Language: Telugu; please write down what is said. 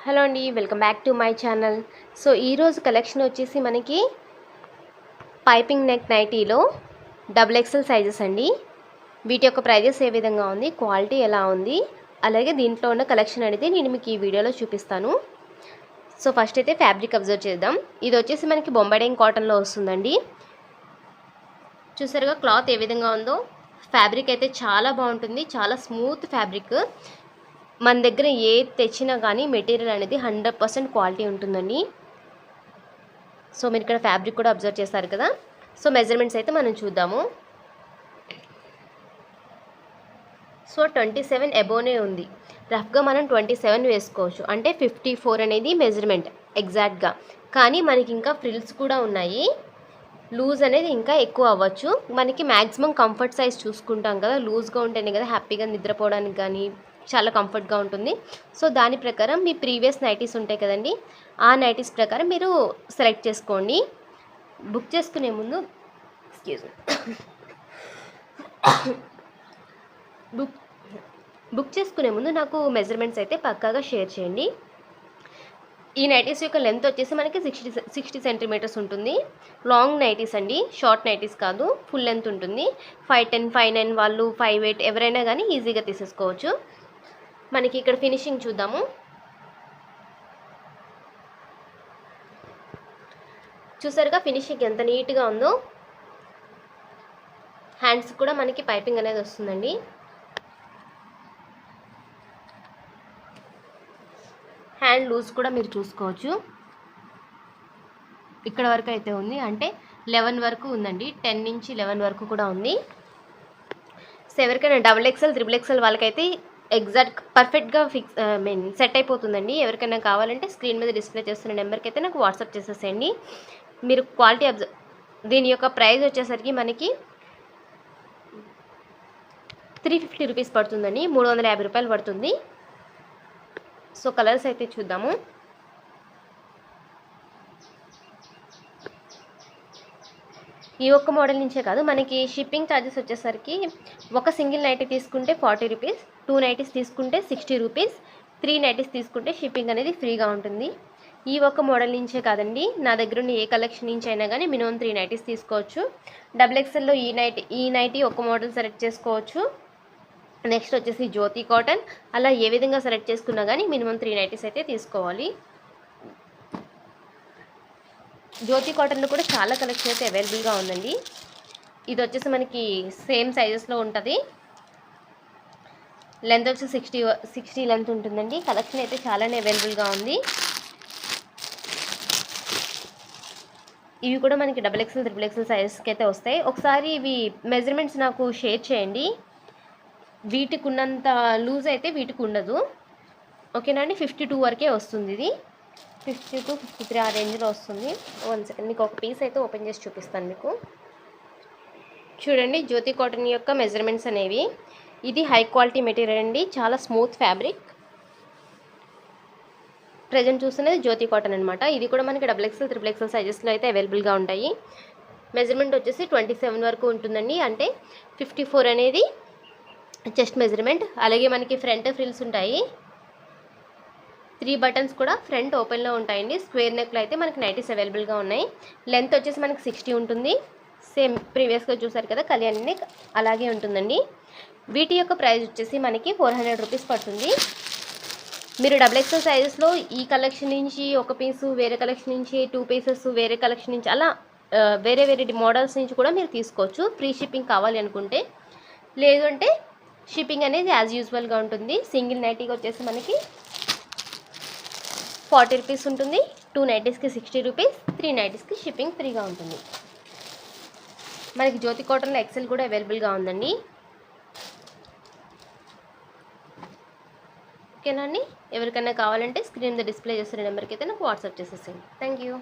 హలో అండి, welcome back to my channel. So ఈరోజు కలెక్షన్ వచ్చేసి మనకి పైపింగ్ నెక్ నైటీలో XXL సైజెస్ అండి. వీటి యొక్క ప్రైజెస్ ఏ విధంగా ఉంది, క్వాలిటీ ఎలా ఉంది, అలాగే దీంట్లో ఉన్న కలెక్షన్ అనేది నేను మీకు ఈ వీడియోలో చూపిస్తాను. సో ఫస్ట్ అయితే ఫ్యాబ్రిక్ అబ్జర్వ్ చేద్దాం. ఇది వచ్చేసి మనకి బొంబాయిడైన్ కాటన్లో వస్తుందండి. చూసారుగా క్లాత్ ఏ విధంగా ఉందో. ఫ్యాబ్రిక్ అయితే చాలా బాగుంటుంది, చాలా స్మూత్ ఫ్యాబ్రిక్. మన దగ్గర ఏది తెచ్చినా కానీ మెటీరియల్ అనేది 100% క్వాలిటీ ఉంటుందండి. సో మీరు ఇక్కడ ఫ్యాబ్రిక్ కూడా అబ్జర్వ్ చేస్తారు కదా. సో మెజర్మెంట్స్ అయితే మనం చూద్దాము. సో 27 అబోనే ఉంది. రఫ్గా మనం 27 వేసుకోవచ్చు, అంటే 54 అనేది మెజర్మెంట్ ఎగ్జాక్ట్గా. కానీ మనకి ఇంకా ఫ్రిల్స్ కూడా ఉన్నాయి. లూజ్ అనేది ఇంకా ఎక్కువ అవ్వచ్చు. మనకి మ్యాక్సిమం కంఫర్ట్ సైజ్ చూసుకుంటాం కదా, లూజ్గా ఉంటేనే కదా హ్యాపీగా నిద్రపోవడానికి కానీ చాలా కంఫర్ట్గా ఉంటుంది. సో దాని ప్రకారం మీ ప్రీవియస్ నైటీస్ ఉంటాయి కదండి, ఆ నైటీస్ ప్రకారం మీరు సెలెక్ట్ చేసుకోండి. బుక్ చేసుకునే ముందు బుక్ చేసుకునే ముందు నాకు మెజర్మెంట్స్ అయితే పక్కాగా షేర్ చేయండి. ఈ నైటీస్ యొక్క లెంత్ వచ్చేసి మనకి 60 సెంటీమీటర్స్ ఉంటుంది. లాంగ్ నైటీస్ అండి, షార్ట్ నైటీస్ కాదు, ఫుల్ లెంత్ ఉంటుంది. 5'10", 5'9" వాళ్ళు 5'8" ఎవరైనా కానీ ఈజీగా తీసేసుకోవచ్చు. మనకి ఇక్కడ ఫినిషింగ్ చూద్దాము. చూసారుగా ఫినిషింగ్ ఎంత నీట్గా ఉందో. హ్యాండ్స్ కూడా మనకి పైపింగ్ అనేది వస్తుందండి. హ్యాండ్ లూజ్ కూడా మీరు చూసుకోవచ్చు. ఇక్కడ వరకు అయితే ఉంది, అంటే 11 వరకు ఉందండి. 10 నుంచి 11 వరకు కూడా ఉంది. సో ఎవరికైనా XXL, XXL వాళ్ళకైతే ఎగ్జాక్ట్ పర్ఫెక్ట్గా సెట్ అయిపోతుందండి. ఎవరికైనా కావాలంటే స్క్రీన్ మీద డిస్ప్లే చేస్తున్న నెంబర్కి అయితే నాకు వాట్సాప్ చేసేసేయండి. మీరు క్వాలిటీ దీని యొక్క ప్రైస్ వచ్చేసరికి మనకి 350 రూపీస్ పడుతుందండి, 350 రూపాయలు పడుతుంది. సో కలర్స్ అయితే చూద్దాము. ఈ ఒక్క మోడల్ నుంచే కాదు, మనకి షిప్పింగ్ ఛార్జెస్ వచ్చేసరికి ఒక సింగిల్ నైటీ తీసుకుంటే 40 రూపీస్, 2 నైటీస్ తీసుకుంటే 60 రూపీస్, 3 నైటీస్ తీసుకుంటే షిప్పింగ్ అనేది ఫ్రీగా ఉంటుంది. ఈ ఒక్క మోడల్ నుంచే కాదండి, నా దగ్గర ఉన్న ఏ కలెక్షన్ నుంచి అయినా కానీ మినిమం 3 నైటీస్ తీసుకోవచ్చు. XXLలో ఈ నైటీ ఒక మోడల్ సెలెక్ట్ చేసుకోవచ్చు. నెక్స్ట్ వచ్చేసి జ్యోతి కాటన్, అలా ఏ విధంగా సెలెక్ట్ చేసుకున్నా కానీ మినిమం 3 నైటీస్ అయితే తీసుకోవాలి. జ్యోతి కాటన్లో కూడా చాలా కలెక్షన్ అయితే అవైలబుల్గా ఉందండి. ఇది వచ్చేసి మనకి సేమ్ సైజెస్లో ఉంటుంది. లెంత్ వచ్చి 60 లెంత్ ఉంటుందండి. కలెక్షన్ అయితే చాలానే అవైలబుల్గా ఉంది. ఇవి కూడా మనకి XXL, XXL సైజెస్కి అయితే వస్తాయి. ఒకసారి ఇవి మెజర్మెంట్స్ నాకు షేర్ చేయండి. వీటికి ఉన్నంత లూజ్ అయితే వీటికి ఉండదు, ఓకేనా అండి. 52 వరకే వస్తుంది. ఇది 52, 53 ఆ రేంజ్లో వస్తుంది. 1 సెకండ్, మీకు ఒక పీస్ అయితే ఓపెన్ చేసి చూపిస్తాను మీకు. చూడండి జ్యోతి కాటన్ యొక్క మెజర్మెంట్స్ అనేవి. ఇది హై క్వాలిటీ మెటీరియల్ అండి, చాలా స్మూత్ ఫ్యాబ్రిక్. ప్రజెంట్ చూస్తున్నది జ్యోతి కాటన్ అనమాట. ఇది కూడా మనకి XXL, XXL సైజెస్లో అయితే అవైలబుల్గా ఉంటాయి. మెజర్మెంట్ వచ్చేసి 27 వరకు ఉంటుందండి, అంటే 54 అనేది చెస్ట్ మెజర్మెంట్. అలాగే మనకి ఫ్రంట్ ఫ్రిల్స్ ఉంటాయి. 3 బటన్స్ కూడా ఫ్రంట్ ఓపెన్లో ఉంటాయండి. స్క్వేర్ నెక్లో అయితే మనకి నైటీస్ అవైలబుల్గా ఉన్నాయి. లెంత్ వచ్చేసి మనకి 60 ఉంటుంది. సేమ్ ప్రీవియస్గా చూసారు కదా కళ్యాణ్ నెక్, అలాగే ఉంటుందండి. వీటి యొక్క ప్రైస్ వచ్చేసి మనకి 400 రూపీస్ పడుతుంది. మీరు XXL సైజెస్లో ఈ కలెక్షన్ నుంచి ఒక పీసు, వేరే కలెక్షన్ నుంచి 2 పీసెస్, వేరే కలెక్షన్ నుంచి అలా వేరే మోడల్స్ నుంచి కూడా మీరు తీసుకోవచ్చు. ఫ్రీ షిప్పింగ్ కావాలి అనుకుంటే. లేదు అంటే షిప్పింగ్ అనేది యాజ్ యూజువల్గా ఉంటుంది. సింగిల్ నైటీకి వచ్చేసి మనకి 40 రూపీస్ ఉంటుంది. 2 నైటీస్కి 60 రూపీస్, 3 నైటీస్కి షిప్పింగ్ ఫ్రీగా ఉంటుంది. మనకి జ్యోతి కాటన్లో XL కూడా అవైలబుల్గా ఉందండి, ఓకేనా అండి. ఎవరికైనా కావాలంటే స్క్రీన్ మీద డిస్ప్లే చేస్తున్న నెంబర్కి అయితే నాకు వాట్సాప్ చేసేసేయండి. Thank you.